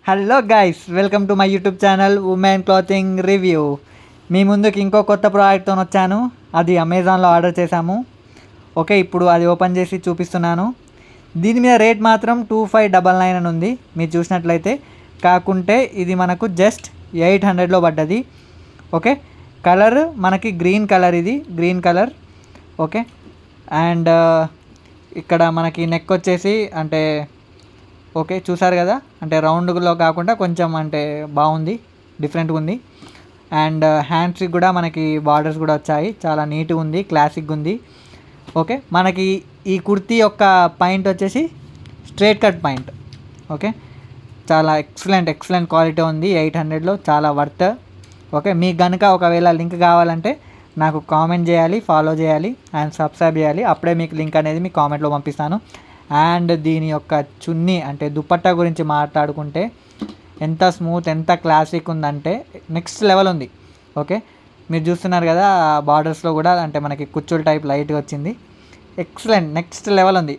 Hello guys, welcome to my YouTube channel women clothing review. మీ ముందుకు ఇంకో కొత్త ప్రోడక్ట్తో వచ్చాను. అది అమెజాన్లో ఆర్డర్ చేశాము. ఓకే, ఇప్పుడు అది ఓపెన్ చేసి చూపిస్తున్నాను. దీని మీద రేట్ మాత్రం 2599 అని ఉంది మీరు చూసినట్లయితే. కాకుంటే ఇది మనకు జస్ట్ 800లో పడ్డది. ఓకే, కలర్ మనకి గ్రీన్ కలర్, ఇది గ్రీన్ కలర్. ఓకే, అండ్ ఇక్కడ మనకి నెక్ వచ్చేసి అంటే ఓకే చూసారు కదా, అంటే రౌండ్లో కాకుండా కొంచెం అంటే బాగుంది, డిఫరెంట్గా ఉంది. అండ్ హ్యాండ్స్కి కూడా మనకి బార్డర్స్ కూడా వచ్చాయి, చాలా నీట్గా ఉంది, క్లాసిక్గా ఉంది. ఓకే, మనకి ఈ కుర్తీ యొక్క పాయింట్ వచ్చేసి స్ట్రైట్ కట్ పాయింట్. ఓకే, చాలా ఎక్సలెంట్ క్వాలిటీ ఉంది. 800లో చాలా వర్త్. ఓకే, మీకు కనుక ఒకవేళ లింక్ కావాలంటే నాకు కామెంట్ చేయాలి, ఫాలో చేయాలి అండ్ సబ్స్క్రైబ్ చేయాలి. అప్పుడే మీకు లింక్ అనేది మీ కామెంట్లో పంపిస్తాను. అండ్ దీని యొక్క చున్నీ అంటే దుపట్టా గురించి మాట్లాడుకుంటే ఎంత స్మూత్, ఎంత క్లాసిక్ ఉందంటే నెక్స్ట్ లెవెల్ ఉంది. ఓకే, మీరు చూస్తున్నారు కదా బార్డర్స్లో కూడా అంటే మనకి కుచ్చుల టైప్ లైట్గా వచ్చింది. ఎక్సలెంట్, నెక్స్ట్ లెవెల్ ఉంది.